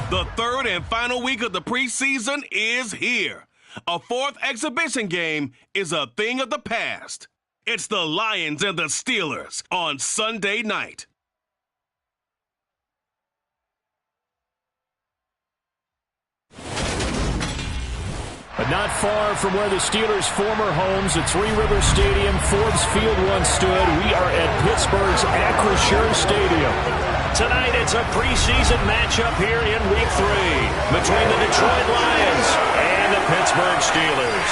The third and final week of the preseason is here. A fourth exhibition game is a thing of the past. It's the Lions and the Steelers on Sunday night. But not far from where the Steelers' former homes at Three Rivers Stadium, Forbes Field once stood, we are at Pittsburgh's Acrisure Stadium. Tonight, it's a preseason matchup here in Week 3 between the Detroit Lions and the Pittsburgh Steelers.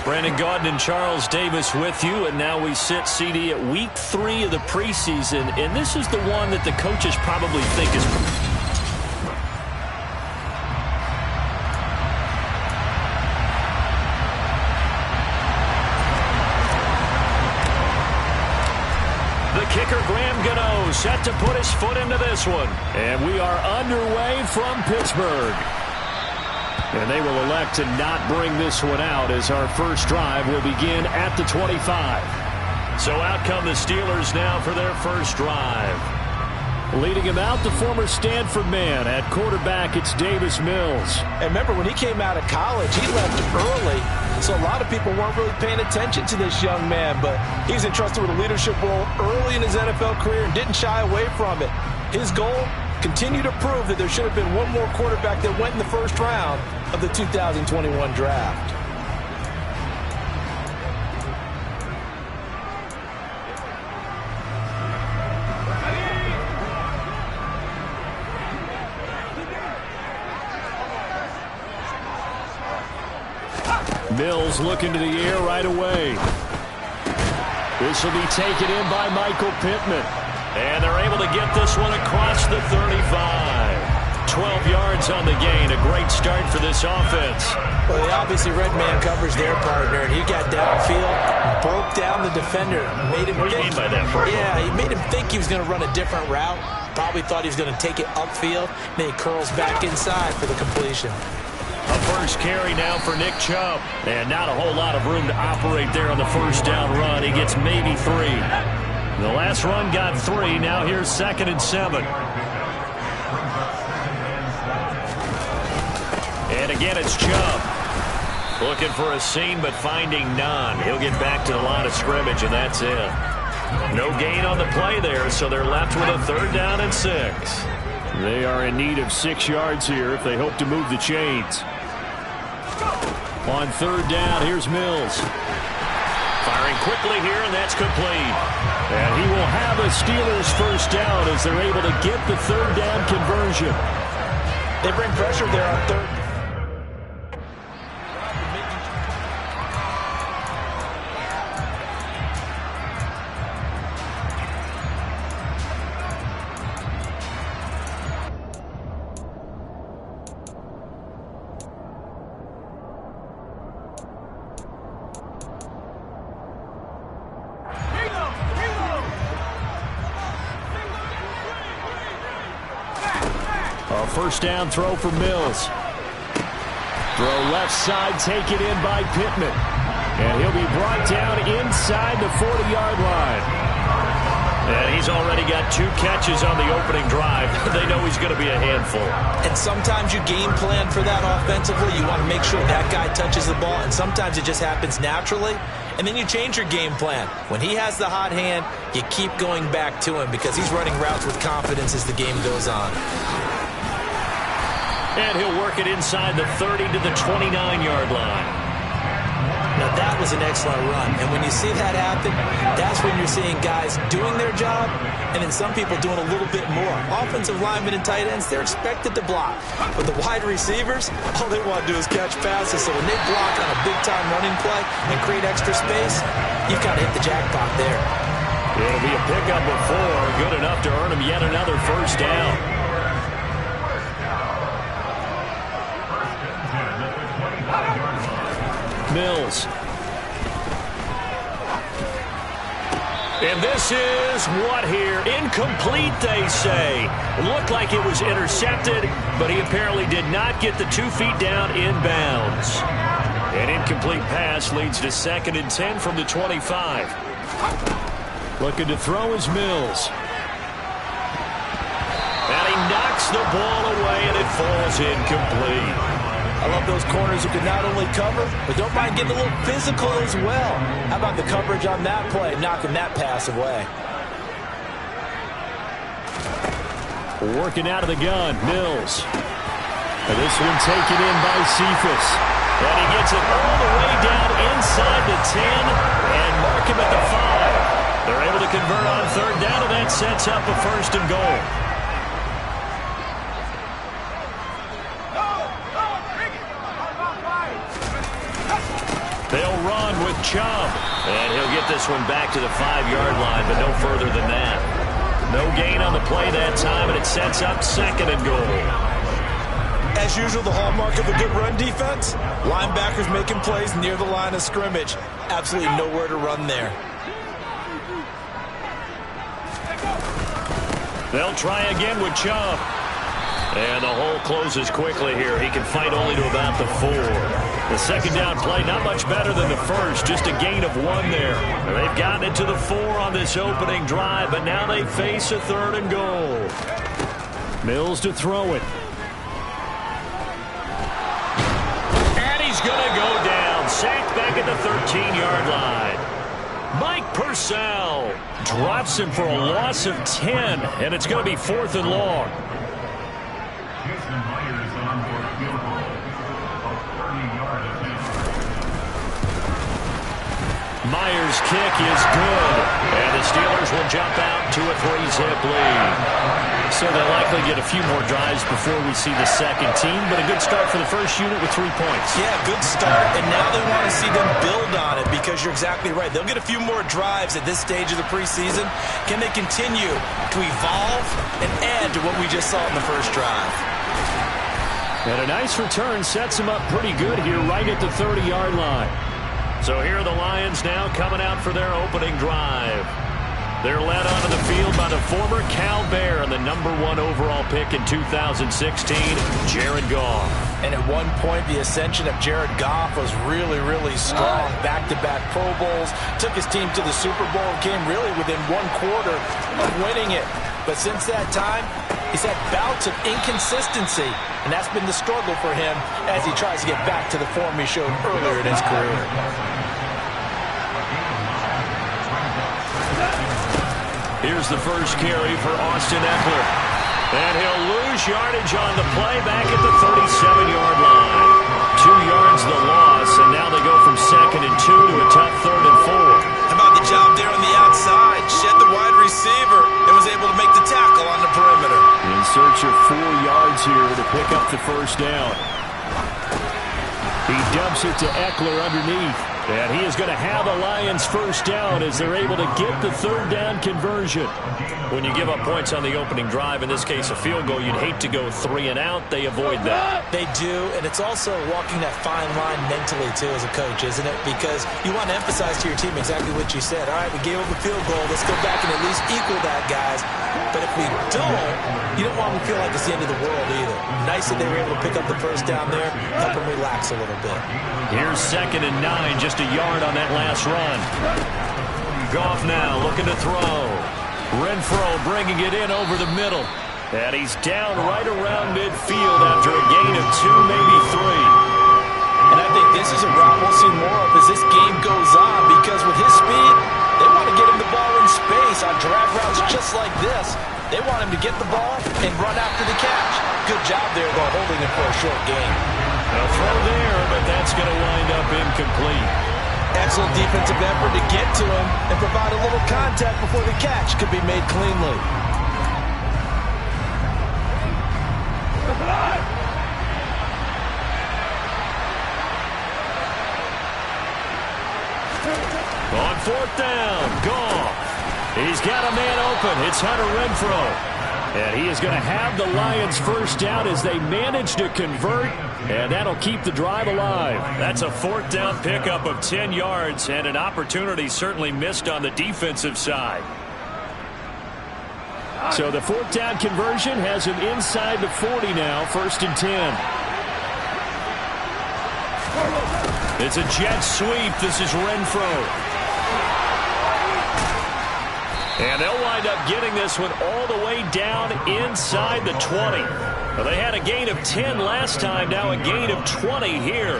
Brandon Gaudin and Charles Davis with you, and now we sit CD at Week 3 of the preseason, and this is the one that the coaches probably think is... Kicker Graham Gano set to put his foot into this one. And we are underway from Pittsburgh. And they will elect to not bring this one out as our first drive will begin at the 25. So out come the Steelers now for their first drive. Leading him out, the former Stanford man. At quarterback, it's Davis Mills. And remember, when he came out of college, he left early. So a lot of people weren't really paying attention to this young man, but he's entrusted with a leadership role early in his NFL career and didn't shy away from it. His goal, continue to prove that there should have been one more quarterback that went in the first round of the 2021 draft. Mills looking to the air right away. This will be taken in by Michael Pittman. And they're able to get this one across the 35. 12 yards on the gain. A great start for this offense. Well, they obviously red man covers their partner, and he got downfield, broke down the defender. Made him what do you mean by that, Bert? Yeah, he made him think he was going to run a different route. Probably thought he was going to take it upfield. Then he curls back inside for the completion. A first carry now for Nick Chubb. And not a whole lot of room to operate there on the first down run. He gets maybe 3. The last run got 3. Now here's 2nd and 7. And again, it's Chubb. Looking for a seam, but finding none. He'll get back to the line of scrimmage, and that's it. No gain on the play there, so they're left with a 3rd down and 6. They are in need of 6 yards here if they hope to move the chains. On 3rd down, here's Mills. Firing quickly here, and that's complete. And he will have a Steelers first down as they're able to get the 3rd down conversion. They bring pressure there on 3rd. First down throw for Mills. Throw left side, taken in by Pittman. And he'll be brought down inside the 40-yard line. And he's already got 2 catches on the opening drive. They know he's going to be a handful. And sometimes you game plan for that offensively. You want to make sure that guy touches the ball, and sometimes it just happens naturally. And then you change your game plan. When he has the hot hand, you keep going back to him because he's running routes with confidence as the game goes on. And he'll work it inside the 30 to the 29-yard line. Now, that was an excellent run. And when you see that happen, that's when you're seeing guys doing their job and then some people doing a little bit more. Offensive linemen and tight ends, they're expected to block. But the wide receivers, all they want to do is catch passes. So when they block on a big-time running play and create extra space, you've got to hit the jackpot there. It'll be a pickup of 4, good enough to earn him yet another first down. Mills. And this is what here? Incomplete, they say. Looked like it was intercepted, but he apparently did not get the 2 feet down in bounds. An incomplete pass leads to 2nd and 10 from the 25. Looking to throw is Mills. And he knocks the ball away, and it falls incomplete. I love those corners who can not only cover, but don't mind getting a little physical as well. How about the coverage on that play, knocking that pass away? Working out of the gun, Mills. And this one taken in by Cephas. And he gets it all the way down inside the 10 and mark him at the 5. They're able to convert on third down, and that sets up a 1st and goal. They'll run with Chubb. And he'll get this one back to the 5-yard line, but no further than that. No gain on the play that time, and it sets up 2nd and goal. As usual, the hallmark of a good run defense, linebackers making plays near the line of scrimmage. Absolutely nowhere to run there. They'll try again with Chubb. And the hole closes quickly here. He can fight only to about the 4. The 2nd down play, not much better than the first, just a gain of 1 there. They've gotten it to the 4 on this opening drive, but now they face a 3rd and goal. Mills to throw it. And he's going to go down. Sacked back at the 13-yard line. Mike Purcell drops him for a loss of 10, and it's going to be 4th and long. Myers' kick is good, and the Steelers will jump out to a 3-zip lead. So they'll likely get a few more drives before we see the second team, but a good start for the first unit with 3 points. Yeah, good start, and now they want to see them build on it because you're exactly right. They'll get a few more drives at this stage of the preseason. Can they continue to evolve and add to what we just saw in the first drive? And a nice return sets them up pretty good here right at the 30-yard line. So here are the Lions now coming out for their opening drive. They're led onto the field by the former Cal Bear and the #1 overall pick in 2016, Jared Goff. And at one point, the ascension of Jared Goff was really, really strong. Back-to-back Pro Bowls, took his team to the Super Bowl, and came really within 1 quarter of winning it. But since that time, he's had bouts of inconsistency, and that's been the struggle for him as he tries to get back to the form he showed earlier in his career. Here's the first carry for Austin Eckler. And he'll lose yardage on the play back at the 37-yard line. 2 yards the loss, and now they go from 2nd and 2 to a tough 3rd and 4. How about the job there on the outside? Shed the wide receiver and was able to make the tackle on the perimeter. In search of 4 yards here to pick up the 1st down. He dumps it to Eckler underneath. And he is going to have a Lions 1st down as they're able to get the 3rd down conversion. When you give up points on the opening drive, in this case a field goal, you'd hate to go 3 and out. They avoid that. They do, and it's also walking that fine line mentally, too, as a coach, isn't it? Because you want to emphasize to your team exactly what you said. All right, we gave up a field goal. Let's go back and at least equal that, guys. But if we don't, you don't want them to feel like it's the end of the world either. Nice that they were able to pick up the 1st down there, help them relax a little bit. Here's 2nd and 9, just a yard on that last run. Goff now looking to throw. Renfro bringing it in over the middle. And he's down right around midfield after a gain of 2, maybe 3. And I think this is a route we'll see more of as this game goes on, because with his speed, they want to get him the ball in space on drag routes just like this. They want him to get the ball and run after the catch. Good job there, though, holding him for a short gain. A throw there, but that's going to wind up incomplete. Excellent defensive effort to get to him and provide a little contact before the catch could be made cleanly. On 4th down, Goff. He's got a man open. It's Hunter Renfro. And he is going to have the Lions 1st down as they manage to convert, and that'll keep the drive alive. That's a 4th down pickup of 10 yards, and an opportunity certainly missed on the defensive side. So the 4th down conversion has him inside the 40 now, 1st and 10. It's a jet sweep. This is Renfro. And they'll wind up getting this one all the way down inside the 20. Well, they had a gain of 10 last time, now a gain of 20 here.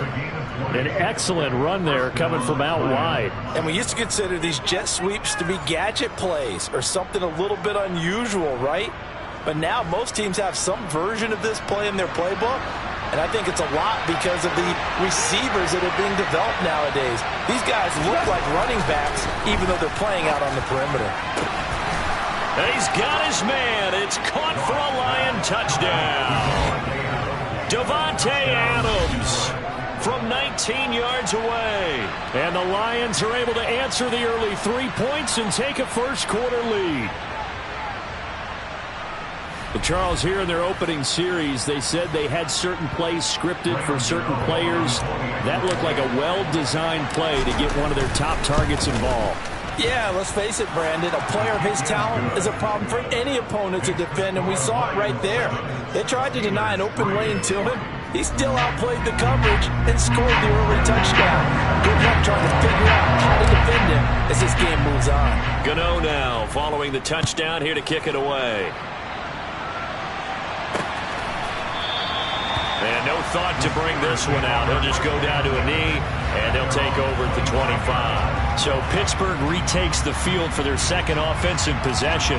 An excellent run there coming from out wide. And we used to consider these jet sweeps to be gadget plays or something a little bit unusual, right? But now most teams have some version of this play in their playbook. And I think it's a lot because of the receivers that are being developed nowadays. These guys look like running backs even though they're playing out on the perimeter. And he's got his man. It's caught for a Lion touchdown. Davante Adams from 19 yards away. And the Lions are able to answer the early 3 points and take a first-quarter lead. Well, Charles, here in their opening series, they said they had certain plays scripted for certain players. That looked like a well-designed play to get one of their top targets involved. Yeah, let's face it, Brandon. A player of his talent is a problem for any opponent to defend, and we saw it right there. They tried to deny an open lane to him. He still outplayed the coverage and scored the early touchdown. Good luck trying to figure out how to defend him as this game moves on. Gano now following the touchdown here to kick it away. And no thought to bring this one out. He'll just go down to a knee, and they'll take over at the 25. So Pittsburgh retakes the field for their second offensive possession.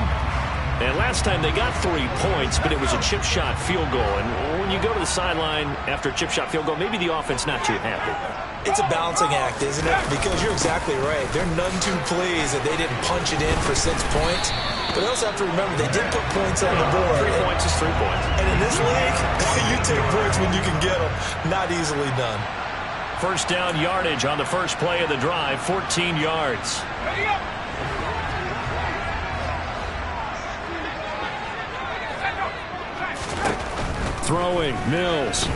And last time they got 3 points, but it was a chip shot field goal. And when you go to the sideline after a chip shot field goal, maybe the offense not too happy. It's a balancing act, isn't it? Because you're exactly right. They're none too pleased that they didn't punch it in for 6 points. But they also have to remember they did put points on the board. 3 points is 3 points. And in this league, you take points when you can get them. Not easily done. First down yardage on the first play of the drive, 14 yards. Throwing, Mills.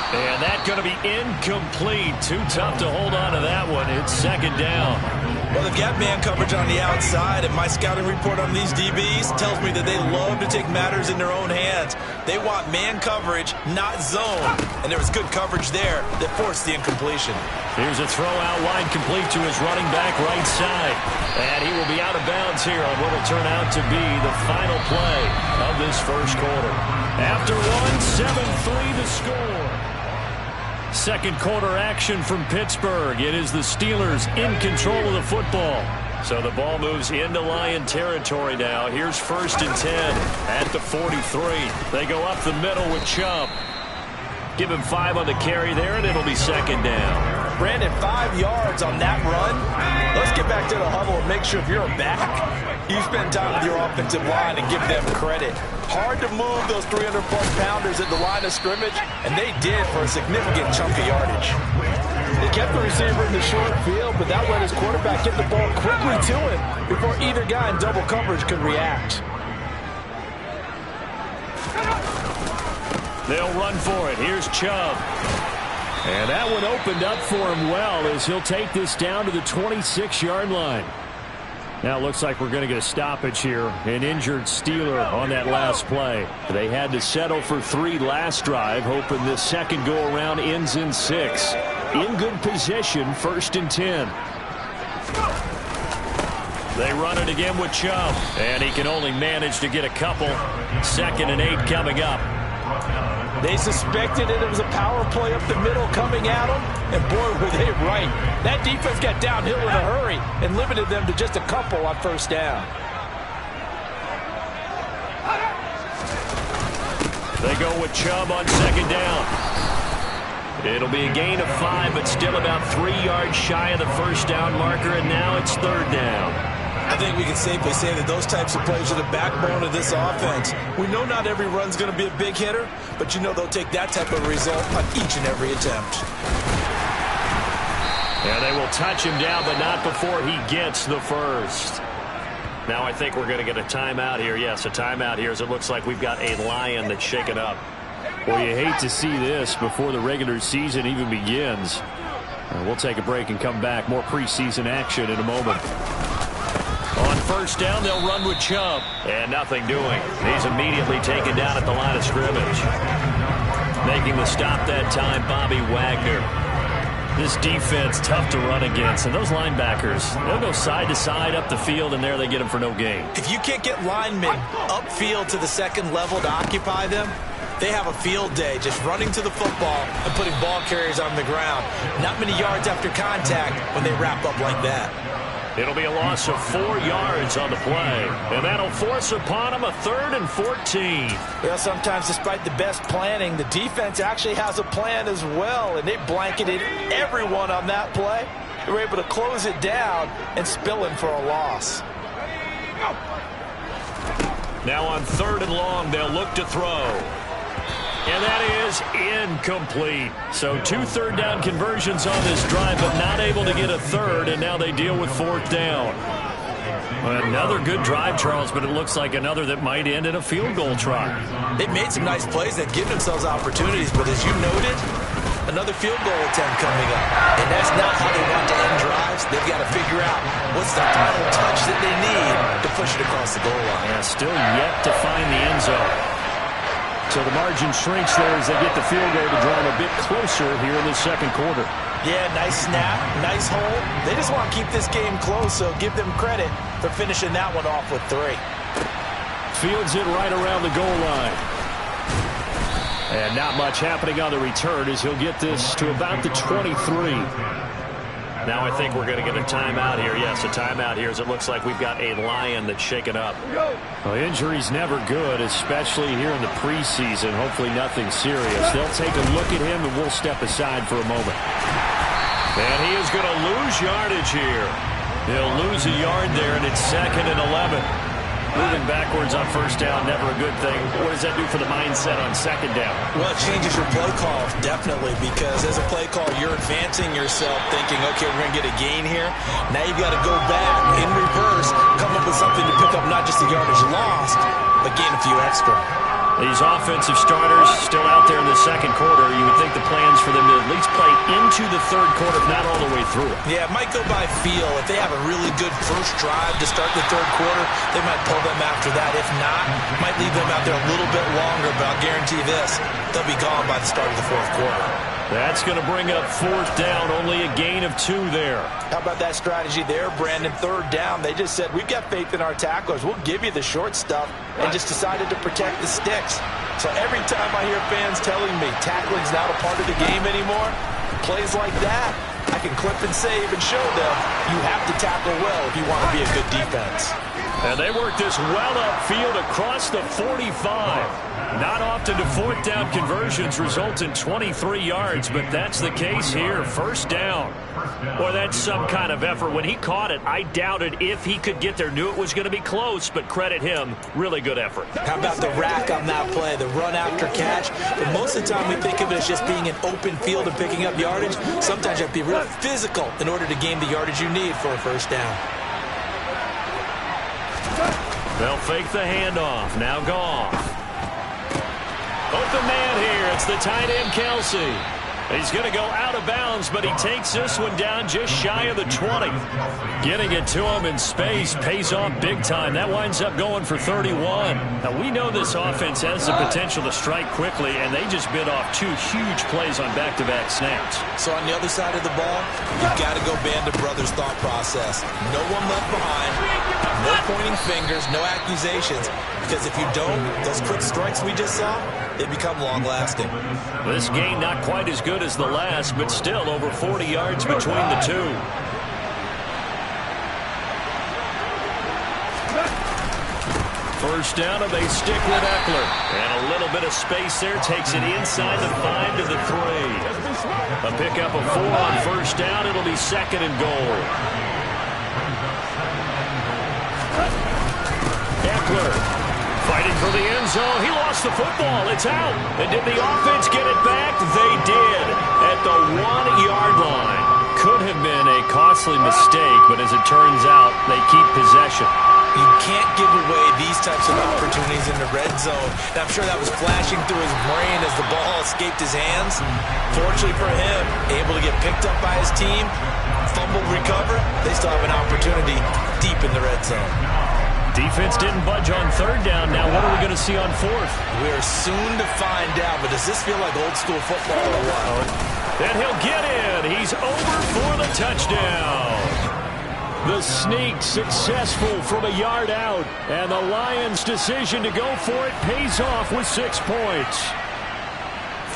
And that's going to be incomplete. Too tough to hold on to that one. It's second down. Well, they've got man coverage on the outside, and my scouting report on these DBs tells me that they love to take matters in their own hands. They want man coverage, not zone. And there was good coverage there that forced the incompletion. Here's a throw out wide complete to his running back right side. And he will be out of bounds here on what will turn out to be the final play of this first quarter. After one, 7-3 the score. Second quarter action from Pittsburgh. It is the Steelers in control of the football. So the ball moves into Lion territory now. Here's 1st and 10 at the 43. They go up the middle with Chubb. Give him 5 on the carry there, and it'll be second down. Brandon, 5 yards on that run. Let's get back to the huddle and make sure if you're a back, you spend time with your offensive line and give them credit. Hard to move those 300-plus pounders at the line of scrimmage, and they did for a significant chunk of yardage. They kept the receiver in the short field, but that let his quarterback get the ball quickly to him before either guy in double coverage could react. They'll run for it. Here's Chubb. And that one opened up for him well as he'll take this down to the 26-yard line. Now it looks like we're going to get a stoppage here. An injured Steeler on that last play. They had to settle for 3 last drive, hoping this second go-around ends in 6. In good position, 1st and 10. They run it again with Chubb. And he can only manage to get a couple. 2nd and 8 coming up. They suspected it was a power play up the middle coming at them, and boy, were they right. That defense got downhill in a hurry and limited them to just a couple on 1st down. They go with Chubb on 2nd down. It'll be a gain of 5, but still about 3 yards shy of the 1st down marker, and now it's 3rd down. I think we can safely say that those types of plays are the backbone of this offense. We know not every run's going to be a big hitter, but you know they'll take that type of result on each and every attempt. Yeah, they will touch him down, but not before he gets the first. Now I think we're going to get a timeout here. Yes, a timeout here as it looks like we've got a Lion that's shaken up. Well, you hate to see this before the regular season even begins. We'll take a break and come back. More preseason action in a moment. On 1st down, they'll run with Chubb. And nothing doing. He's immediately taken down at the line of scrimmage. Making the stop that time, Bobby Wagner. This defense, tough to run against. And those linebackers, they'll go side to side up the field, and there they get them for no gain. If you can't get linemen upfield to the second level to occupy them, they have a field day just running to the football and putting ball carriers on the ground. Not many yards after contact when they wrap up like that. It'll be a loss of 4 yards on the play, and that'll force upon them a 3rd and 14. Well, sometimes despite the best planning, the defense actually has a plan as well, and they blanketed everyone on that play. They were able to close it down and spill in for a loss. Now on 3rd and long, they'll look to throw. And that is incomplete. So 2 third-down conversions on this drive, but not able to get a third, and now they deal with 4th down. Another good drive, Charles, but it looks like another that might end in a field goal try. They've made some nice plays that give themselves opportunities, but as you noted, another field goal attempt coming up. And that's not how they want to end drives. They've got to figure out what's the final touch that they need to push it across the goal line. Yeah, still yet to find the end zone. So the margin shrinks there as they get the field goal to draw them a bit closer here in the second quarter. Yeah, nice snap, nice hold. They just want to keep this game close, so give them credit for finishing that one off with 3. Fields it right around the goal line. And not much happening on the return as he'll get this to about the 23. Now I think we're going to get a timeout here. Yes, a timeout here as it looks like we've got a Lion that's shaken up. Well, injury's never good, especially here in the preseason. Hopefully nothing serious. They'll take a look at him, and we'll step aside for a moment. And he is going to lose yardage here. He'll lose a yard there, and it's 2nd and 11. Moving backwards on 1st down, never a good thing. What does that do for the mindset on 2nd down? Well, it changes your play call, definitely, because as a play call, you're advancing yourself thinking, okay, we're going to get a gain here. Now you've got to go back in reverse, come up with something to pick up not just the yardage lost, but gain a few extra. These offensive starters still out there in the second quarter. You would think the plan's for them to at least play into the third quarter, if not all the way through it. Yeah, it might go by feel. If they have a really good first drive to start the third quarter, they might pull them after that. If not, might leave them out there a little bit longer, but I'll guarantee this, they'll be gone by the start of the 4th quarter. That's going to bring up 4th down, only a gain of 2 there. How about that strategy there, Brandon? 3rd down, they just said, we've got faith in our tacklers. We'll give you the short stuff, and just decided to protect the sticks. So every time I hear fans telling me tackling's not a part of the game anymore, plays like that, I can clip and save and show them you have to tackle well if you want to be a good defense. And they work this well upfield across the 45. Not often do 4th down conversions result in 23 yards, but that's the case here. 1st down. Boy, that's some kind of effort. When he caught it, I doubted if he could get there. Knew it was going to be close, but credit him. Really good effort. How about the rack on that play, the run after catch? But most of the time we think of it as just being an open field and picking up yardage. Sometimes you have to be real physical in order to gain the yardage you need for a 1st down. They'll fake the handoff. Now Goff. Open man here. It's the tight end, Kelsey. He's going to go out of bounds, but he takes this one down just shy of the 20. Getting it to him in space pays off big time. That winds up going for 31. Now, we know this offense has the potential to strike quickly, and they just bit off 2 huge plays on back-to-back snaps. So on the other side of the ball, you've got to go band of brothers thought process. No one left behind, no pointing fingers, no accusations, because if you don't, those quick strikes we just saw, they become long-lasting. This game not quite as good as the last, but still over 40 yards between the 2. First down, and they stick with Eckler. And a little bit of space there takes it inside the 5 to the 3. A pickup of 4 on 1st down. It'll be 2nd and goal. Eckler fighting for the end zone. He lost the football. It's out. And did the offense get it back? They did at the 1-yard line. Could have been a costly mistake, but as it turns out, they keep possession. You can't give away these types of opportunities in the red zone. And I'm sure that was flashing through his brain as the ball escaped his hands. Fortunately for him, able to get picked up by his team, fumbled, recovered. They still have an opportunity deep in the red zone. Defense didn't budge on 3rd down. Now what are we going to see on 4th? We're soon to find out, but does this feel like old school football or what? And he'll get in. He's over for the touchdown. The sneak successful from a yard out. And the Lions' decision to go for it pays off with 6 points.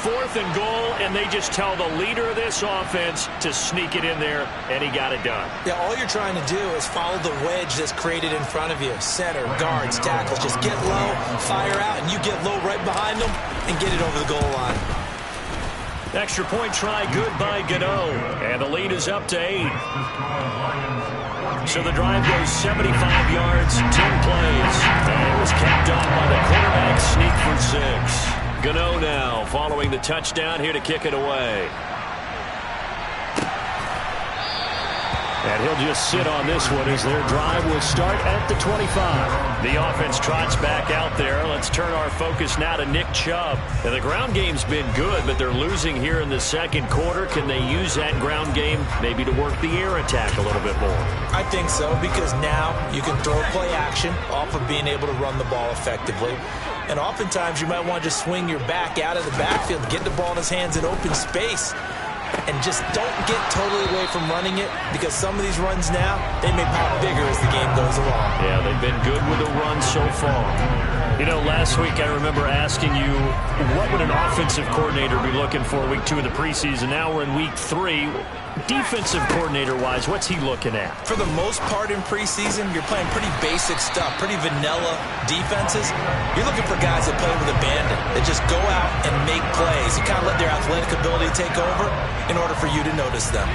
4th and goal, and they just tell the leader of this offense to sneak it in there, and he got it done. Yeah, all you're trying to do is follow the wedge that's created in front of you. Center, guards, tackles. Just get low, fire out, and you get low right behind them and get it over the goal line. Extra point try good by Gano, and the lead is up to 8. So the drive goes 75 yards, 10 plays, and it was capped off by the quarterback sneak for 6. Gano now following the touchdown here to kick it away. And he'll just sit on this one as their drive will start at the 25. The offense trots back out there. Let's turn our focus now to Nick Chubb. Now, the ground game's been good, but they're losing here in the second quarter. Can they use that ground game maybe to work the air attack a little bit more? I think so, because now you can throw play action off of being able to run the ball effectively. And oftentimes you might want to just swing your back out of the backfield, get the ball in his hands in open space, and just don't get totally away from running it, because some of these runs now, they may pop bigger as the game goes along. Yeah, they've been good with the run so far. You know, last week I remember asking you, what would an offensive coordinator be looking for week 2 of the preseason? Now we're in week 3. Defensive coordinator-wise, what's he looking at? For the most part in preseason, you're playing pretty basic stuff, pretty vanilla defenses. You're looking for guys that play with abandon, that just go out and make plays. You kind of let their athletic ability take over in order for you to notice them.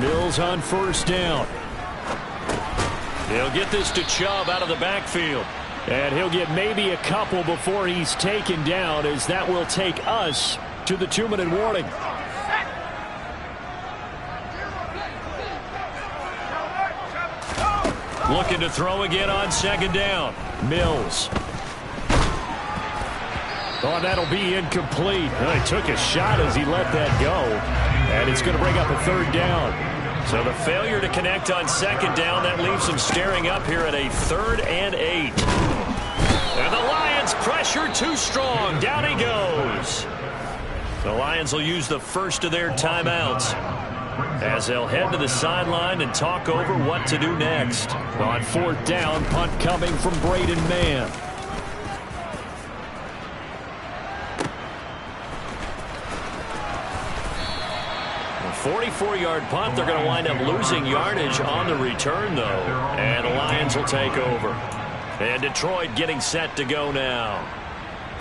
Mills on first down. They'll get this to Chubb out of the backfield. And he'll get maybe a couple before he's taken down, as that will take us to the 2-minute warning. Looking to throw again on second down. Mills. Oh, that'll be incomplete. Well, he took a shot as he let that go. And it's going to bring up a 3rd down. So the failure to connect on second down, that leaves them staring up here at a 3rd and 8. And the Lions pressure too strong. Down he goes. The Lions will use the first of their timeouts as they'll head to the sideline and talk over what to do next. On 4th down, punt coming from Braden Mann. A 44-yard punt. They're going to wind up losing yardage on the return, though. And the Lions will take over. And Detroit getting set to go now.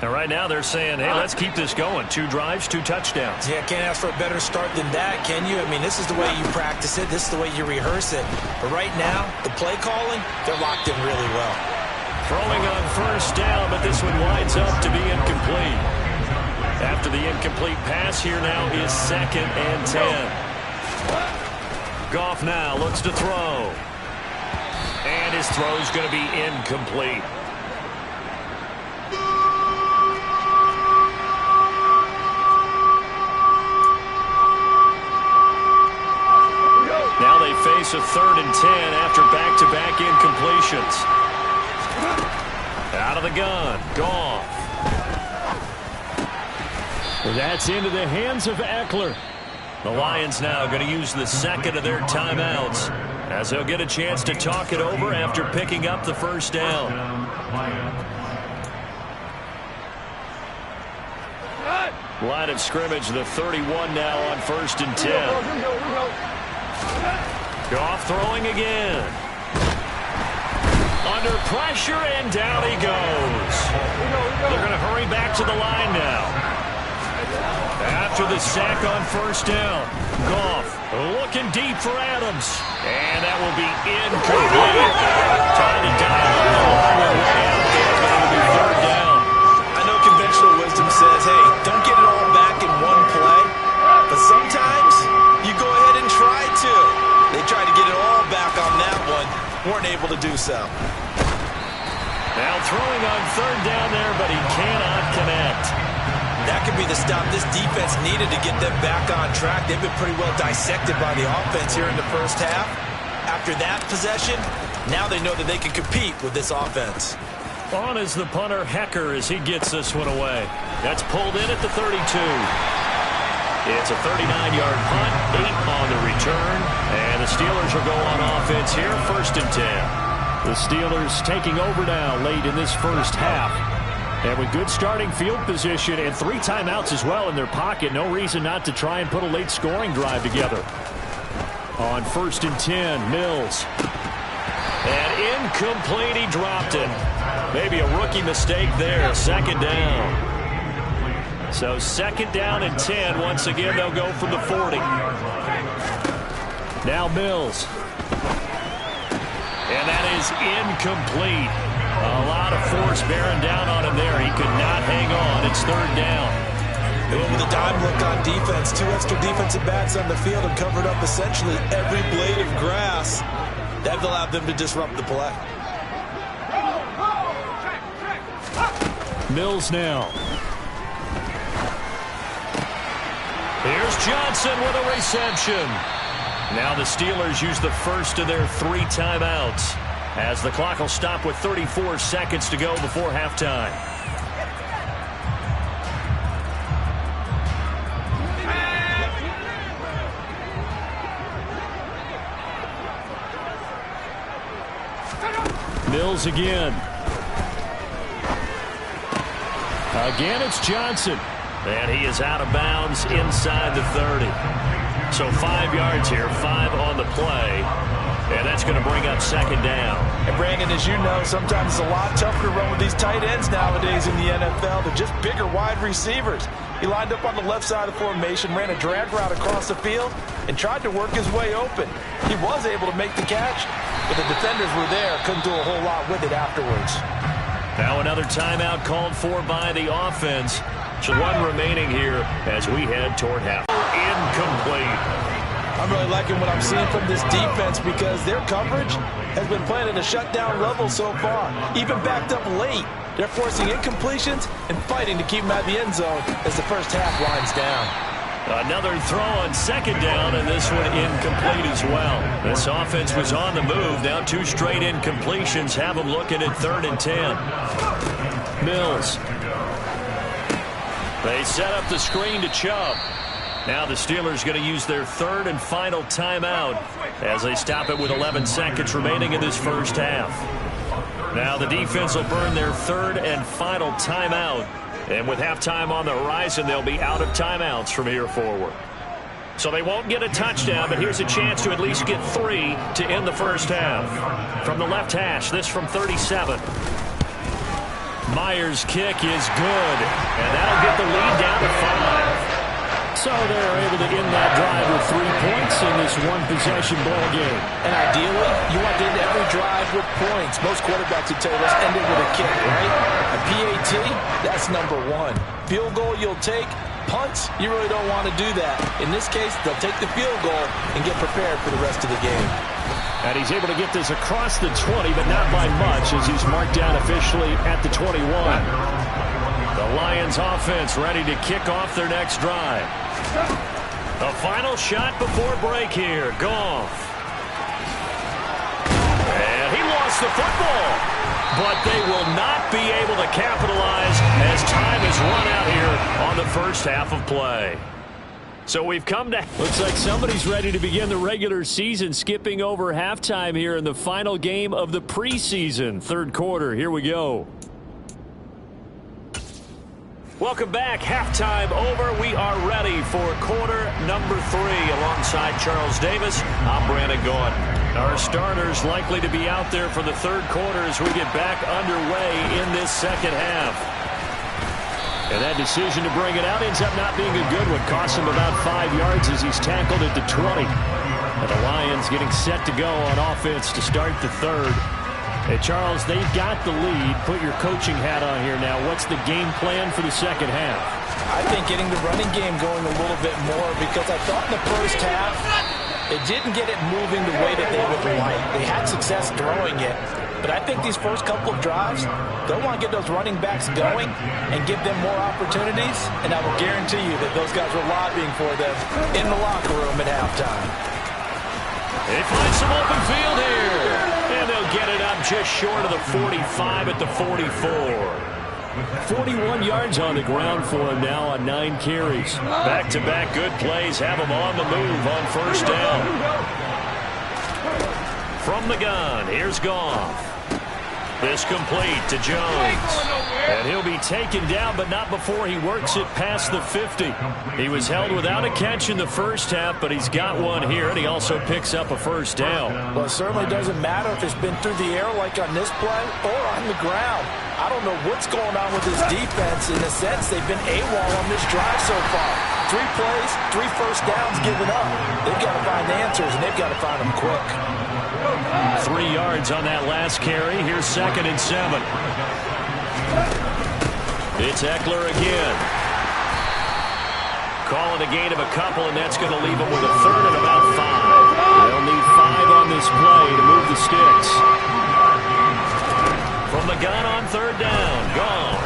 And right now they're saying, hey, let's keep this going. 2 drives, 2 touchdowns. Yeah, can't ask for a better start than that, can you? I mean, this is the way you practice it. This is the way you rehearse it. But right now, the play calling, they're locked in really well. Throwing on first down, but this one winds up to be incomplete. After the incomplete pass, here now is 2nd and 10. Goff now looks to throw. And his throw is going to be incomplete. Now they face a 3rd and 10 after back-to-back incompletions. Out of the gun, Goff. That's into the hands of Eckler. The Lions now going to use the 2nd of their timeouts, as they'll get a chance to talk it over after picking up the first down. Line of scrimmage, the 31 now on 1st and 10. Goff throwing again. Under pressure, and down he goes. They're going to hurry back to the line now. After the sack on first down, Goff looking deep for Adams. And that will be incomplete. Time to dive on the long way out there, but it'll be 3rd down. I know conventional wisdom says, hey, don't get it all back in one play. But sometimes you go ahead and try to. They tried to get it all back on that one. Weren't able to do so. Now throwing on 3rd down there, but he cannot connect. That could be the stop this defense needed to get them back on track. They've been pretty well dissected by the offense here in the first half. After that possession, now they know that they can compete with this offense. On is the punter, Hecker, as he gets this one away. That's pulled in at the 32. It's a 39-yard punt, 8 on the return, and the Steelers will go on offense here, 1st and 10. The Steelers taking over now late in this first half. And with good starting field position and 3 timeouts as well in their pocket, no reason not to try and put a late scoring drive together. On 1st and 10, Mills. And incomplete, he dropped it. Maybe a rookie mistake there, 2nd down. So 2nd down and 10. Once again, they'll go from the 40. Now Mills. And that is incomplete. A lot of force bearing down on him there. He could not hang on. It's 3rd down. They went with a dime look on defense. 2 extra defensive backs on the field and covered up essentially every blade of grass. That allowed them to disrupt the play. Mills now. Here's Johnson with a reception. Now the Steelers use the first of their 3 timeouts as the clock will stop with 34 seconds to go before halftime. Mills again. Again, it's Johnson. And he is out of bounds inside the 30. So 5 yards here, 5 on the play. And that's going to bring up 2nd down. And Brandon, as you know, sometimes it's a lot tougher to run with these tight ends nowadays in the NFL. They're just bigger wide receivers. He lined up on the left side of the formation, ran a drag route across the field, and tried to work his way open. He was able to make the catch, but the defenders were there, couldn't do a whole lot with it afterwards. Now another timeout called for by the offense. So 1 remaining here as we head toward half. Incomplete. I'm really liking what I'm seeing from this defense because their coverage has been playing at a shutdown level so far. Even backed up late, they're forcing incompletions and fighting to keep them out of the end zone as the first half winds down. Another throw on 2nd down, and this one incomplete as well. This offense was on the move. Now 2 straight incompletions have them looking at 3rd and 10. Mills. They set up the screen to Chubb. Now the Steelers going to use their 3rd and final timeout as they stop it with 11 seconds remaining in this first half. Now the defense will burn their 3rd and final timeout. And with halftime on the horizon, they'll be out of timeouts from here forward. So they won't get a touchdown, but here's a chance to at least get 3 to end the first half. From the left hash, this from 37. Myers' kick is good, and that'll get the lead down to 5. So they're able to end that drive with 3 points in this one-possession ball game. And ideally, you want to end every drive with points. Most quarterbacks would tell you, let's end it with a kick, right? A PAT, that's number 1. Field goal you'll take. Punts, you really don't want to do that. In this case, they'll take the field goal and get prepared for the rest of the game. And he's able to get this across the 20, but not by much as he's marked down officially at the 21. The Lions offense ready to kick off their next drive. The final shot before break here. Goff. And he lost the football. But they will not be able to capitalize as time is run out here on the first half of play. So we've come to... Looks like somebody's ready to begin the regular season, skipping over halftime here in the final game of the preseason. 3rd quarter. Here we go. Welcome back. Halftime over. We are ready for quarter number 3. Alongside Charles Davis, I'm Brandon Gaudin. Our starters likely to be out there for the 3rd quarter as we get back underway in this second half. And that decision to bring it out ends up not being a good one. Costs him about 5 yards as he's tackled at the 20. And the Lions getting set to go on offense to start the 3rd. Hey, Charles, they've got the lead. Put your coaching hat on here now. What's the game plan for the second half? I think getting the running game going a little bit more because I thought in the first half it didn't get it moving the way that they would like. They had success throwing it. But I think these first couple of drives, they'll want to get those running backs going and give them more opportunities. And I will guarantee you that those guys were lobbying for them in the locker room at halftime. They find some open field here. And they'll get it up just short of the 45 at the 44. 41 yards on the ground for him now on 9 carries. Back-to-back good plays have him on the move on first down. From the gun, here's Goff. This complete to Jones. And he'll be taken down, but not before he works it past the 50. He was held without a catch in the first half, but he's got one here, and he also picks up a first down. Well, it certainly doesn't matter if it's been through the air like on this play or on the ground. I don't know what's going on with this defense. In a sense, they've been AWOL on this drive so far. 3 plays, 3 first downs given up. They've got to find answers, and they've got to find them quick. 3 yards on that last carry. Here's 2nd and 7. It's Eckler again. Calling a gain of a couple, and that's going to leave him with a 3rd and about 5. They'll need 5 on this play to move the sticks. From the gun on 3rd down. Goff.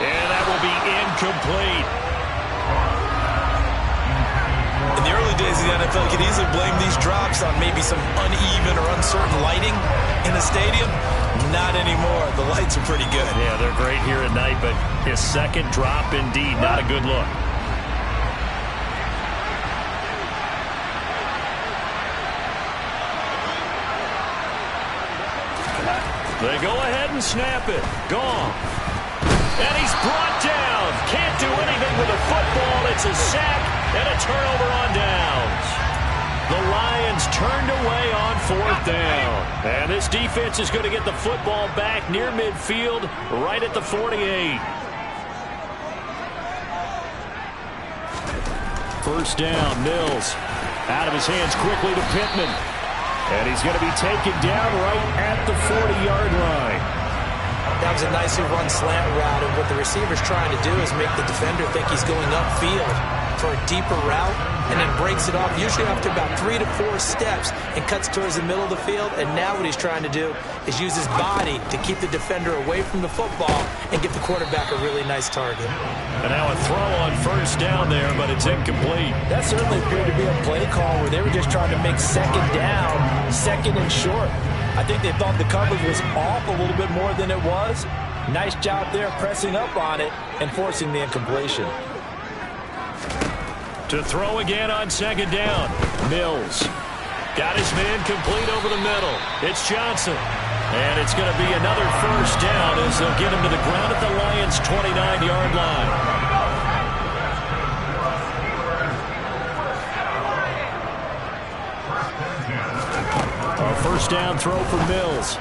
And that will be incomplete. In the early days of the NFL, you could easily blame these drops on maybe some uneven or uncertain lighting in the stadium. Not anymore. The lights are pretty good. Yeah, they're great here at night, but his 2nd drop, indeed, not a good look. They go ahead and snap it. Gone. And he's brought down. Can't do anything with a football. It's a sack and a turnover on downs. The Lions turned away on 4th down. And this defense is going to get the football back near midfield, right at the 48. First down, Mills. Out of his hands quickly to Pittman. And he's going to be taken down right at the 40-yard line. That was a nicely run slant route, and what the receiver's trying to do is make the defender think he's going upfield for a deeper route, and then breaks it off, usually after about 3 to 4 steps, and cuts towards the middle of the field. And now what he's trying to do is use his body to keep the defender away from the football and give the quarterback a really nice target. And now a throw on first down there, but it's incomplete. That certainly appeared to be a play call where they were just trying to make 2nd down, 2nd and short. I think they thought the coverage was off a little bit more than it was. Nice job there pressing up on it and forcing the incompletion. To throw again on 2nd down. Mills. Got his man complete over the middle. It's Johnson. And it's going to be another first down as they'll get him to the ground at the Lions' 29-yard line. A first down throw for Mills.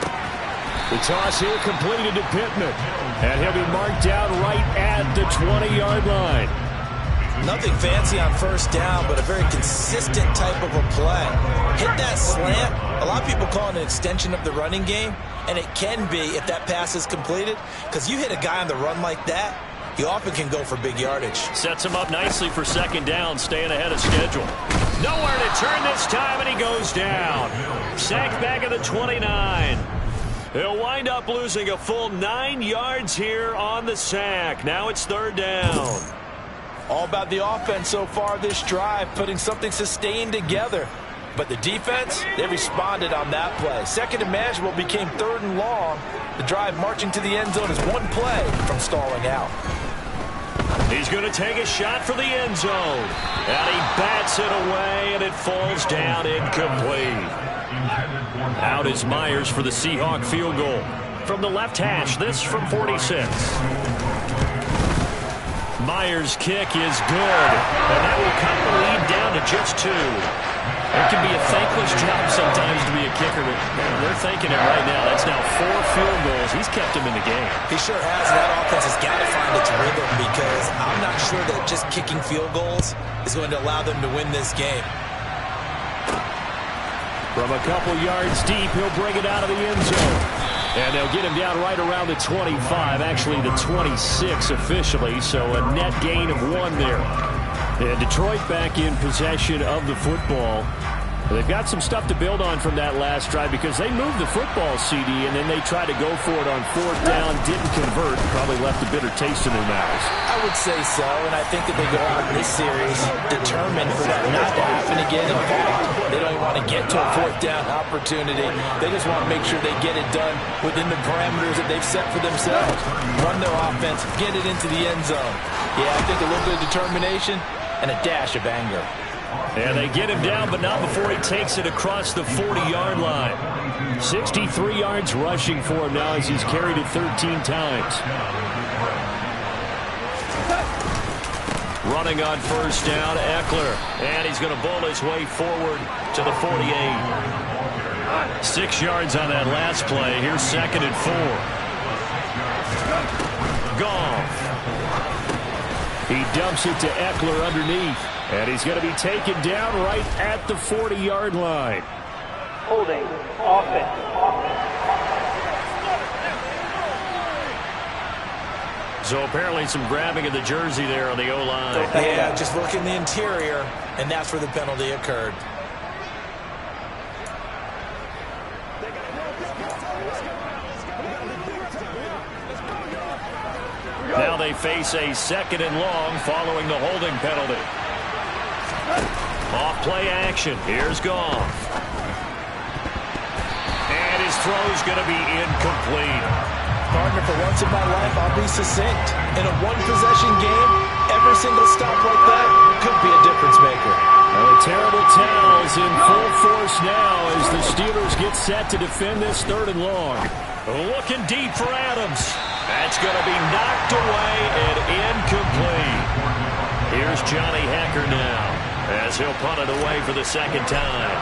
The toss here completed to Pittman. And he'll be marked down right at the 20-yard line. Nothing fancy on first down, but a very consistent type of a play. Hit that slant. A lot of people call it an extension of the running game, and it can be if that pass is completed, because you hit a guy on the run like that, you often can go for big yardage. Sets him up nicely for 2nd down, staying ahead of schedule. Nowhere to turn this time, and he goes down. Sacked back at the 29. He'll wind up losing a full 9 yards here on the sack. Now it's 3rd down. All about the offense so far this drive, putting something sustained together. But the defense, they responded on that play. 2nd and manageable became 3rd and long. The drive marching to the end zone is one play from stalling out. He's going to take a shot for the end zone. And he bats it away, and it falls down incomplete. Out is Myers for the Seahawk field goal. From the left hash, this from 46. Myers' kick is good, and that will cut the lead down to just 2. It can be a thankless job sometimes to be a kicker, but they're thanking it right now. That's now 4 field goals. He's kept him in the game. He sure has. That offense has got to find its rhythm, because I'm not sure that just kicking field goals is going to allow them to win this game. From a couple yards deep, he'll bring it out of the end zone. And they'll get him down right around the 25, actually the 26 officially, so a net gain of 1 there. And Detroit back in possession of the football. They've got some stuff to build on from that last drive because they moved the football, CD, and then they tried to go for it on fourth down, didn't convert, probably left a bitter taste in their mouths. I would say so, and I think that they go out in this series determined for that not to happen again. In fact, they don't even want to get to a fourth down opportunity. They just want to make sure they get it done within the parameters that they've set for themselves. Run their offense, get it into the end zone. Yeah, I think a little bit of determination and a dash of anger. And they get him down, but not before he takes it across the 40-yard line. 63 yards rushing for him now as he's carried it 13 times. Running on first down, Eckler. And he's going to bull his way forward to the 48. 6 yards on that last play. Here's 2nd and 4. Goff. He dumps it to Eckler underneath. And he's going to be taken down right at the 40-yard line. Holding, offense. So apparently some grabbing of the jersey there on the O-line. Yeah, just look in the interior, and that's where the penalty occurred. Now they face a 2nd and long following the holding penalty. Off play action. Here's Goff. And his throw's going to be incomplete. Partner, for once in my life, I'll be succinct. In a one-possession game, every single stop like that could be a difference maker. The terrible towels in full force now as the Steelers get set to defend this 3rd and long. Looking deep for Adams. That's going to be knocked away and incomplete. Here's Johnny Hecker now as he'll punt it away for the 2nd time.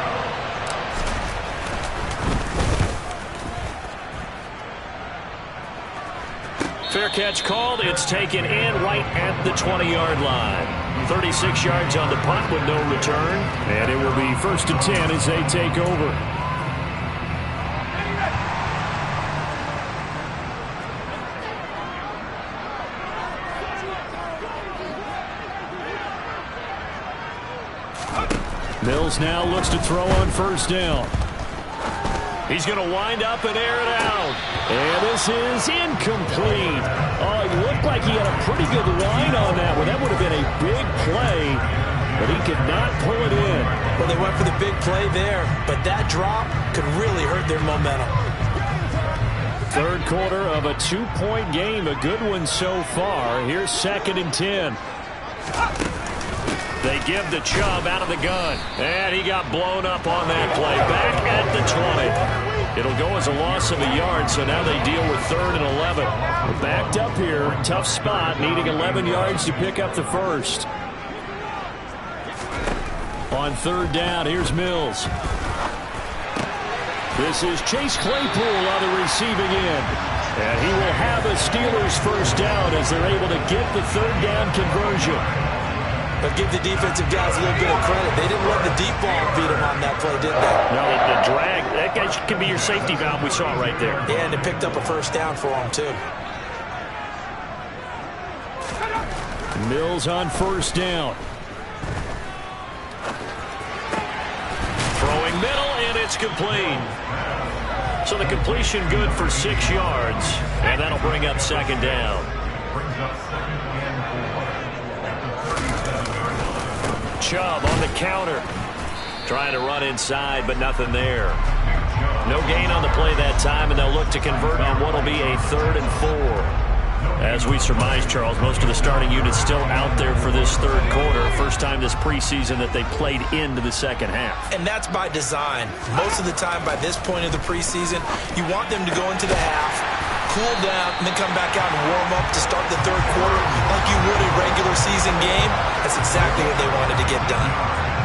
Fair catch called. It's taken in right at the 20-yard line. 36 yards on the punt with no return. And it will be 1st and 10 as they take over. Mills now looks to throw on first down. He's going to wind up and air it out. And this is incomplete. Oh, he looked like he had a pretty good line on that one. That would have been a big play, but he could not pull it in. Well, they went for the big play there, but that drop could really hurt their momentum. 3rd quarter of a 2-point game, a good one so far. Here's 2nd and 10. They give the Chubb out of the gun. And he got blown up on that play. Back at the 20. It'll go as a loss of a yard, so now they deal with 3rd and 11. We're backed up here. Tough spot, needing 11 yards to pick up the first. On 3rd down, here's Mills. This is Chase Claypool on the receiving end. And he will have a Steelers first down as they're able to get the 3rd down conversion. But give the defensive guys a little bit of credit. They didn't let the deep ball beat them on that play, did they? No, the drag, that guy can be your safety valve. We saw it right there. Yeah, and it picked up a first down for them, too. Mills on first down. Throwing middle, and it's complete. So the completion good for 6 yards, and that'll bring up 2nd down. Chubb on the counter. Trying to run inside, but nothing there. No gain on the play that time, and they'll look to convert on what will be a 3rd and 4. As we surmise, Charles, most of the starting units still out there for this 3rd quarter. First time this preseason that they played into the 2nd half. And that's by design. Most of the time by this point of the preseason, you want them to go into the half, cool down, and then come back out and warm up to start the 3rd quarter like you would a regular season game. That's exactly what they wanted to get done.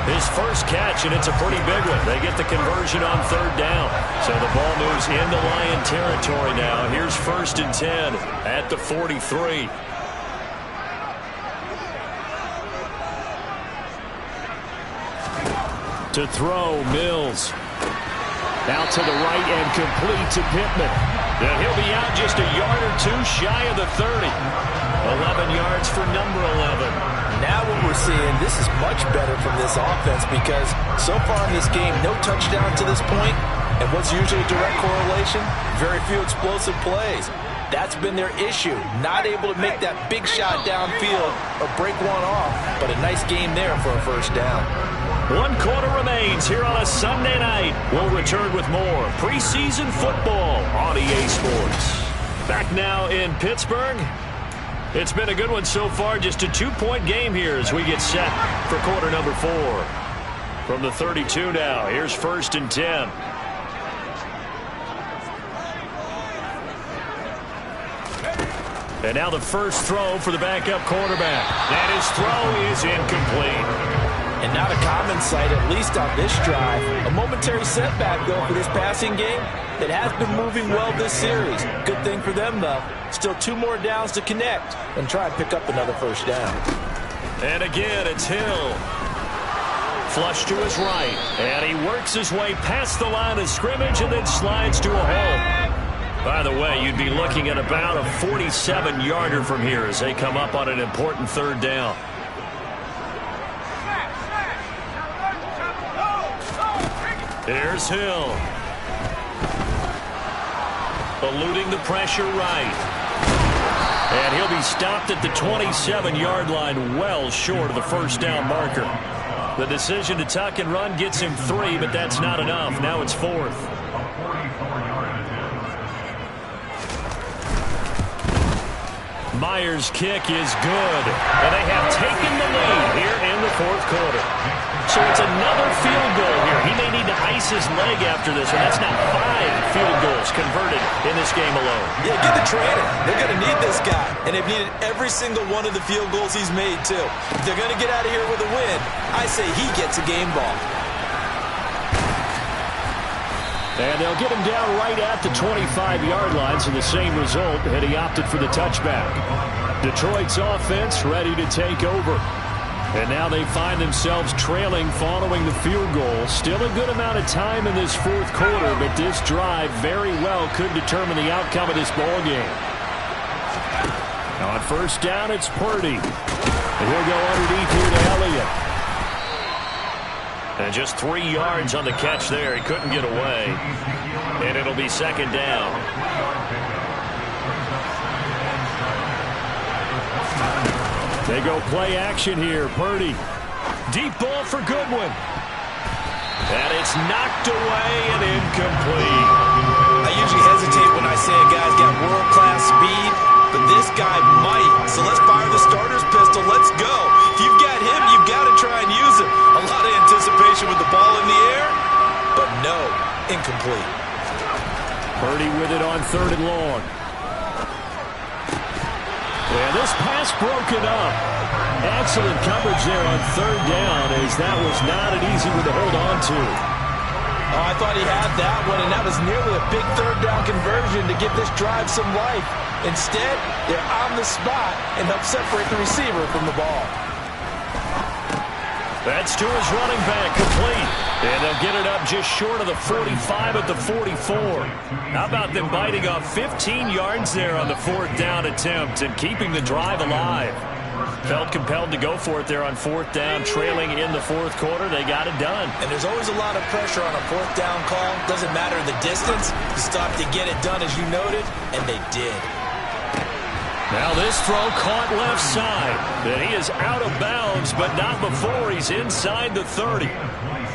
His first catch, and it's a pretty big one. They get the conversion on 3rd down. So the ball moves into Lion territory now. Here's 1st and 10 at the 43. To throw, Mills. Out to the right and complete to Pittman. And he'll be out just a yard or two shy of the 30. 11 yards for number 11. Now what we're we're seeing, this is much better from this offense because so far in this game, no touchdown to this point. And what's usually a direct correlation? Very few explosive plays. That's been their issue. Not able to make that big shot downfield or break one off, but a nice game there for a first down. 1 quarter remains here on a Sunday night. We'll return with more preseason football on EA Sports. Back now in Pittsburgh. It's been a good one so far. Just a 2-point game here as we get set for quarter number 4. From the 32 now, here's 1st and 10. And now the first throw for the backup quarterback. And his throw is incomplete. And not a common sight, at least on this drive. A momentary setback, though, for this passing game that has been moving well this series. Good thing for them, though. Still 2 more downs to connect and try and pick up another first down. And again, it's Hill. Flush to his right. And he works his way past the line of scrimmage and then slides to a hole. By the way, you'd be looking at about a 47-yarder from here as they come up on an important 3rd down. Here's Hill. Eluding the pressure right. And he'll be stopped at the 27-yard line, well short of the first down marker. The decision to tuck and run gets him 3, but that's not enough. Now it's 4th. Myers' kick is good. And they have taken the lead here in the 4th quarter. So it's another field goal here. He may need to ice his leg after this one. That's now 5 field goals converted in this game alone. Yeah, get the trainer. They're going to need this guy. And they've needed every single one of the field goals he's made, too. If they're going to get out of here with a win, I say he gets a game ball. And they'll get him down right at the 25-yard line, so the same result, and he opted for the touchback. Detroit's offense ready to take over. And now they find themselves trailing following the field goal. Still a good amount of time in this 4th quarter, but this drive very well could determine the outcome of this ball game. On 1st down, it's Purdy. And he'll go underneath here to Elliott. And just 3 yards on the catch there. He couldn't get away. And it'll be 2nd down. They go play action here. Purdy. Deep ball for Goodwin. And it's knocked away and incomplete. I usually hesitate when I say a guy's got world-class speed, but this guy might. So let's fire the starter's pistol. Let's go. If you've got him, you've got to try and use it. A lot of anticipation with the ball in the air, but no, incomplete. Purdy with it on 3rd and long. And this pass broken up. Excellent coverage there on 3rd down, as that was not an easy one to hold on to. Oh, I thought he had that one, and that was nearly a big 3rd down conversion to give this drive some life. Instead, they're on the spot and help separate the receiver from the ball. That's to his running back, complete. And they'll get it up just short of the 45 at the 44. How about them biting off 15 yards there on the 4th down attempt and keeping the drive alive? Felt compelled to go for it there on 4th down, trailing in the 4th quarter. They got it done. And there's always a lot of pressure on a 4th down call. Doesn't matter the distance. You stop to get it done, as you noted, and they did. Now this throw caught left side. And he is out of bounds, but not before he's inside the 30.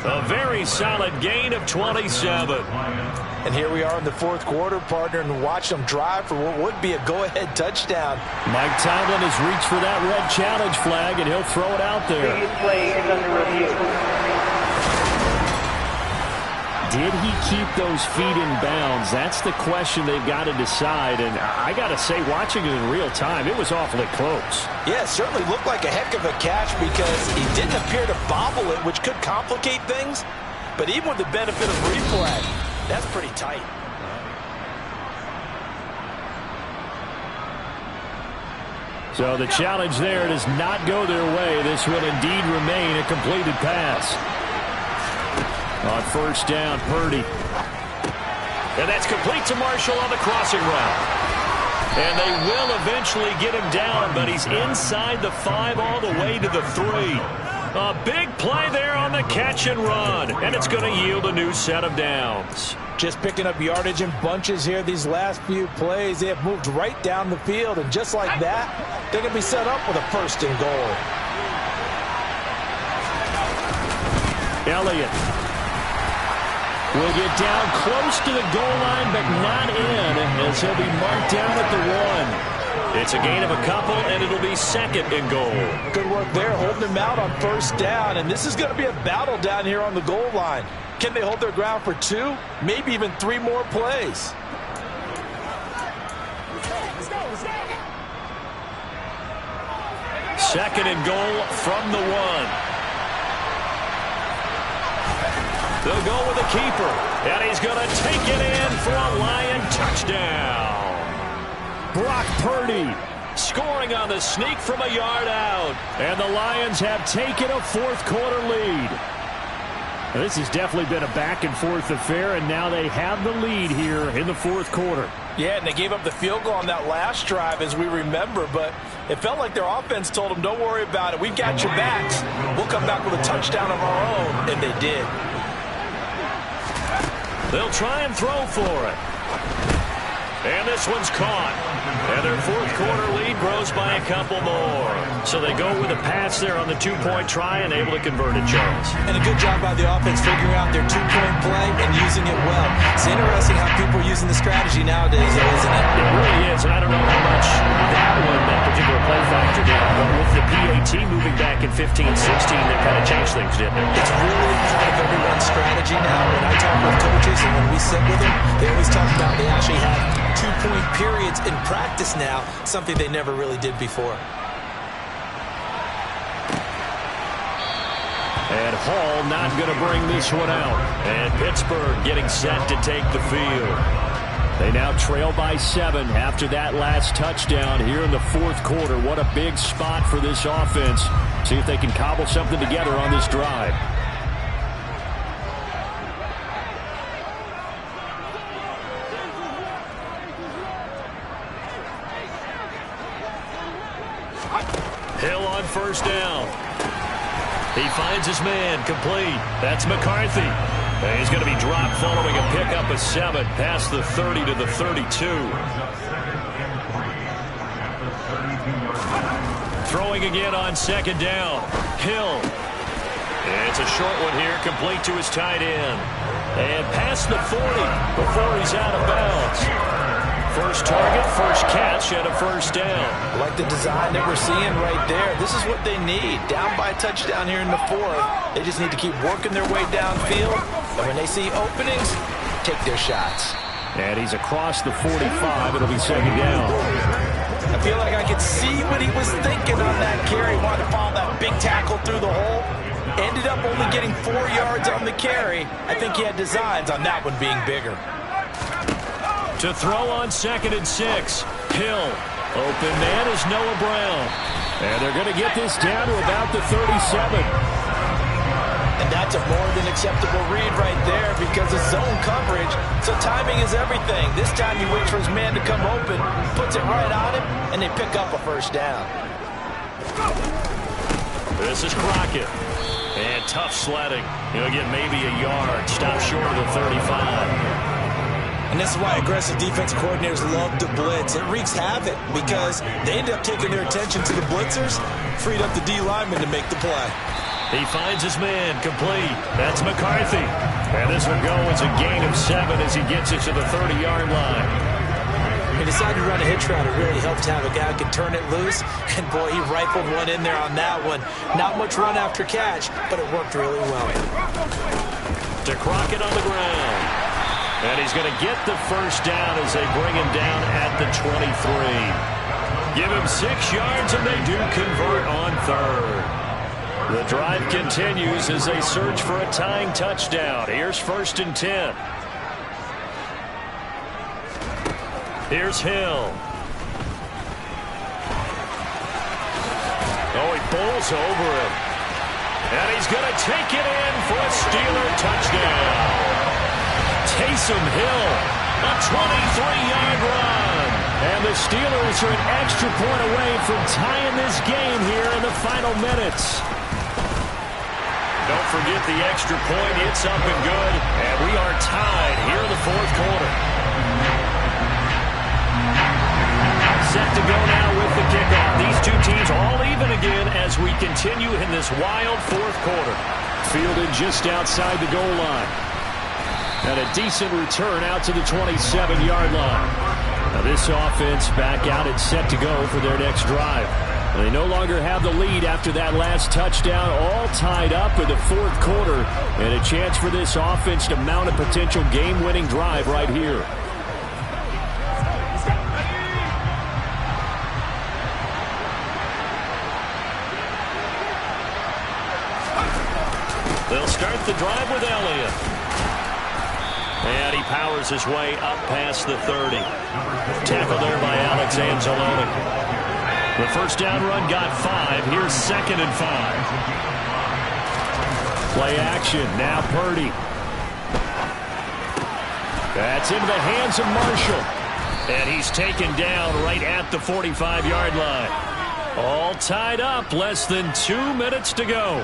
A very solid gain of 27. And here we are in the 4th quarter, partner, and watch them drive for what would be a go-ahead touchdown. Mike Tomlin has reached for that red challenge flag, and he'll throw it out there. Previous play is under review. Did he keep those feet in bounds? That's the question they've got to decide. And I got to say, watching it in real time, it was awfully close. Yeah, it certainly looked like a heck of a catch because he didn't appear to bobble it, which could complicate things. But even with the benefit of replay, that's pretty tight. So the challenge there does not go their way. This will indeed remain a completed pass. On 1st down, Purdy. And that's complete to Marshall on the crossing route. And they will eventually get him down, but he's inside the 5 all the way to the 3. A big play there on the catch and run, and it's going to yield a new set of downs. Just picking up yardage in bunches here these last few plays. They have moved right down the field, and just like that, they're going to be set up with a 1st and goal. Elliott will get down close to the goal line, but not in, as he'll be marked down at the 1. It's a gain of a couple, and it'll be 2nd and goal. Good work there, holding him out on 1st down, and this is going to be a battle down here on the goal line. Can they hold their ground for 2, maybe even 3 more plays? Second and goal from the 1. They'll go with the keeper, and he's going to take it in for a Lion touchdown. Brock Purdy Scoring on the sneak from a yard out. And the Lions have taken a 4th quarter lead. Now, this has definitely been a back-and-forth affair, and now they have the lead here in the 4th quarter. Yeah, and they gave up the field goal on that last drive, as we remember, but it felt like their offense told them, don't worry about it. We've got your backs. We'll come back with a touchdown of our own, and they did. They'll try and throw for it. And this one's caught. And their 4th quarter lead grows by a couple more. So they go with a pass there on the 2-point try and able to convert it, Charles. And a good job by the offense figuring out their 2-point play and using it well. It's interesting how people are using the strategy nowadays, though, isn't it? It really is, and I don't know how much that particular play factored in. But with the PAT moving back in 15-16, that kind of changed things, didn't it? It's really part of everyone's strategy now. When I talk with coaches and when we sit with them, they always talk about they actually have 2-point periods in practice now, something they never really did before. And Hall not going to bring this one out. And Pittsburgh getting set to take the field. They now trail by 7 after that last touchdown here in the 4th quarter. What a big spot for this offense. See if they can cobble something together on this drive. Hill on 1st down. He finds his man, complete. That's McCarthy. And he's going to be dropped following a pickup of 7 past the 30 to the 32. Throwing again on 2nd down. Hill. It's a short one here, complete to his tight end. And past the 40 before he's out of bounds. First target, first catch, and a 1st down. I like the design that we're seeing right there. This is what they need. Down by a touchdown here in the 4th. They just need to keep working their way downfield. And when they see openings, take their shots. And he's across the 45. It'll be 2nd down. I feel like I could see what he was thinking on that carry. Wanted to follow that big tackle through the hole. Ended up only getting 4 yards on the carry. I think he had designs on that one being bigger. To throw on 2nd and 6. Hill. Open man is Noah Brown. And they're going to get this down to about the 37. And that's a more than acceptable read right there because it's zone coverage, so timing is everything. This time he waits for his man to come open, puts it right on him, and they pick up a 1st down. This is Crockett. And tough sledding. He'll get maybe a yard. Stop short of the 35. And this is why aggressive defensive coordinators love to blitz. It wreaks havoc because they end up taking their attention to the blitzers, freed up the D lineman to make the play. He finds his man, complete. That's McCarthy. And this will go as a gain of 7 as he gets it to the 30-yard line. He decided to run a hitch route. It really helped to have a guy who could turn it loose. And, boy, he rifled one in there on that one. Not much run after catch, but it worked really well. To Crockett on the ground. And he's going to get the 1st down as they bring him down at the 23. Give him 6 yards, and they do convert on 3rd. The drive continues as they search for a tying touchdown. Here's 1st and 10. Here's Hill. Oh, he bowls over him. And he's going to take it in for a Steeler touchdown. Taysom Hill, a 23-yard run. And the Steelers are an extra point away from tying this game here in the final minutes. Don't forget the extra point. It's up and good. And we are tied here in the fourth quarter. Set to go now with the kickoff. These two teams all even again as we continue in this wild fourth quarter. Fielded just outside the goal line. And a decent return out to the 27-yard line. Now this offense back out and set to go for their next drive. They no longer have the lead after that last touchdown, all tied up in the fourth quarter, and a chance for this offense to mount a potential game-winning drive right here. They'll start the drive with Elliott. And he powers his way up past the 30. Tackle there by Alex Anzalone. The first down run got 5. Here's 2nd and 5. Play action. Now Purdy. That's into the hands of Marshall. And he's taken down right at the 45-yard line. All tied up. Less than 2 minutes to go.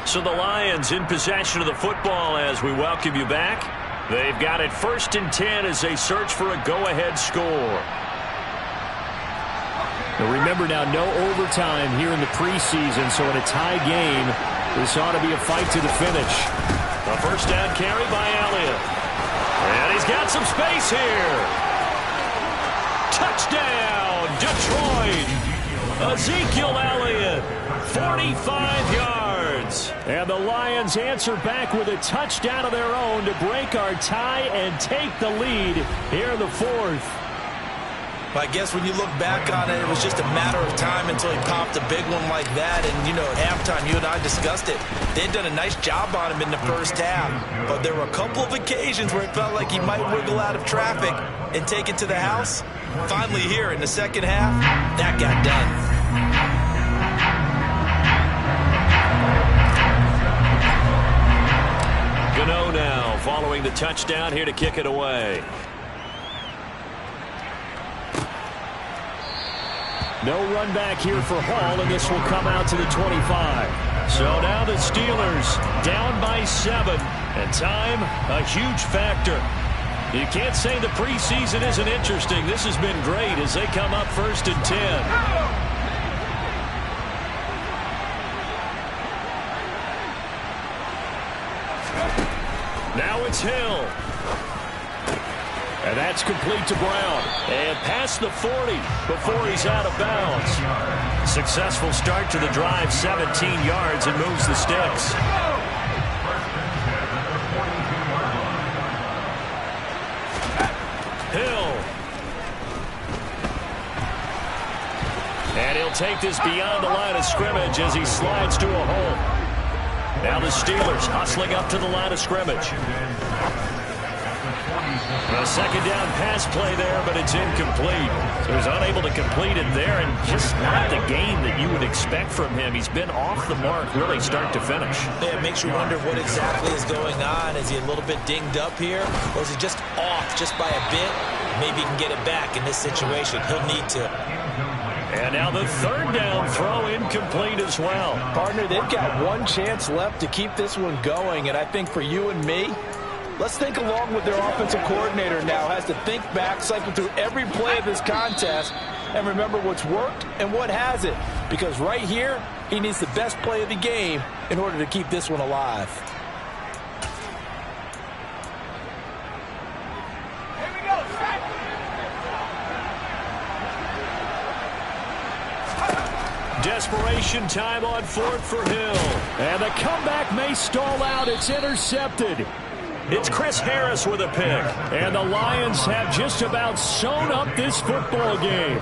So the Lions in possession of the football as we welcome you back. They've got it 1st and 10 as they search for a go-ahead score. Now remember now, no overtime here in the preseason, so in a tie game, this ought to be a fight to the finish. A first down carry by Elliott. And he's got some space here. Touchdown, Detroit. Ezekiel Elliott, 45 yards. And the Lions answer back with a touchdown of their own to break our tie and take the lead here in the fourth. I guess when you look back on it, it was just a matter of time until he popped a big one like that. And, you know, at halftime, you and I discussed it. They'd done a nice job on him in the first half. But there were a couple of occasions where it felt like he might wiggle out of traffic and take it to the house. Finally here in the second half, that got done. Gano now following the touchdown here to kick it away. No run back here for Hall, and this will come out to the 25. So now the Steelers down by 7. And time, a huge factor. You can't say the preseason isn't interesting. This has been great as they come up 1st and 10. Now it's Hill. And that's complete to Brown. And past the 40 before he's out of bounds. Successful start to the drive, 17 yards, and moves the sticks. Hill. And he'll take this beyond the line of scrimmage as he slides to a hole. Now the Steelers hustling up to the line of scrimmage. A second down pass play there, but it's incomplete. So he's unable to complete it there, and just not the game that you would expect from him. He's been off the mark really start to finish. Yeah, it makes you wonder what exactly is going on. Is he a little bit dinged up here, or is he just off just by a bit? Maybe he can get it back in this situation. He'll need to. And now the third down throw incomplete as well. Partner, they've got one chance left to keep this one going, and I think for you and me, let's think along with their offensive coordinator now. Has to think back, cycle through every play of this contest, and remember what's worked and what hasn't. Because right here, he needs the best play of the game in order to keep this one alive. Desperation time on 4th for Hill. And the comeback may stall out. It's intercepted. It's Chris Harris with a pick. And the Lions have just about sewn up this football game.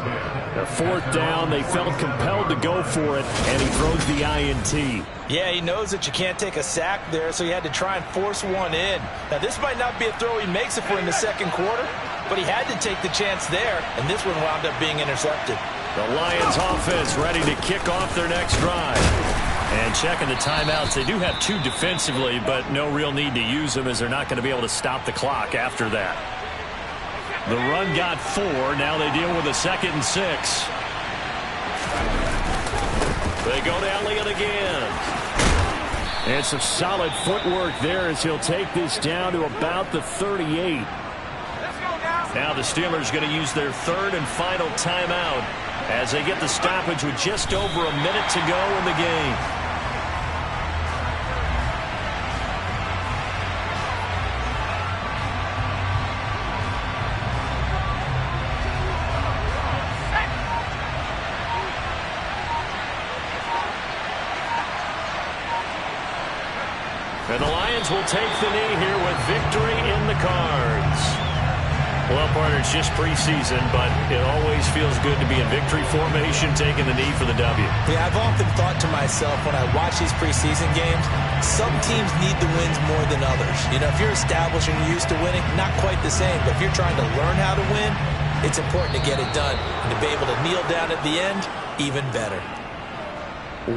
Their 4th down, they felt compelled to go for it, and he throws the INT. Yeah, he knows that you can't take a sack there, so he had to try and force one in. Now, this might not be a throw he makes if we're in the second quarter, but he had to take the chance there, and this one wound up being intercepted. The Lions offense ready to kick off their next drive. And checking the timeouts. They do have 2 defensively, but no real need to use them as they're not going to be able to stop the clock after that. The run got 4. Now they deal with a 2nd and 6. They go to Elliott again. And some solid footwork there as he'll take this down to about the 38. Now the Steelers going to use their 3rd and final timeout as they get the stoppage with just over a minute to go in the game. And the Lions will take the knee here with victory in the cards. Well, partner, it's just preseason, but it always feels good to be in victory formation, taking the knee for the W. Yeah, I've often thought to myself when I watch these preseason games, some teams need the wins more than others. You know, if you're established and you're used to winning, not quite the same. But if you're trying to learn how to win, it's important to get it done. And to be able to kneel down at the end, even better.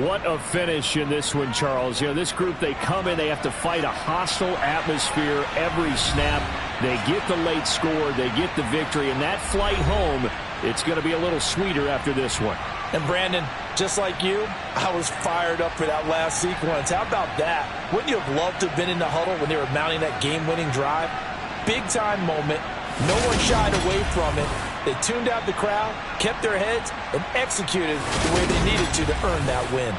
What a finish in this one, Charles. You know, this group, they come in, they have to fight a hostile atmosphere every snap. They get the late score, they get the victory, and that flight home, it's going to be a little sweeter after this one. And Brandon, just like you, I was fired up for that last sequence. How about that? Wouldn't you have loved to have been in the huddle when they were mounting that game-winning drive? Big-time moment. No one shied away from it. They tuned out the crowd, kept their heads, and executed the way they needed to earn that win.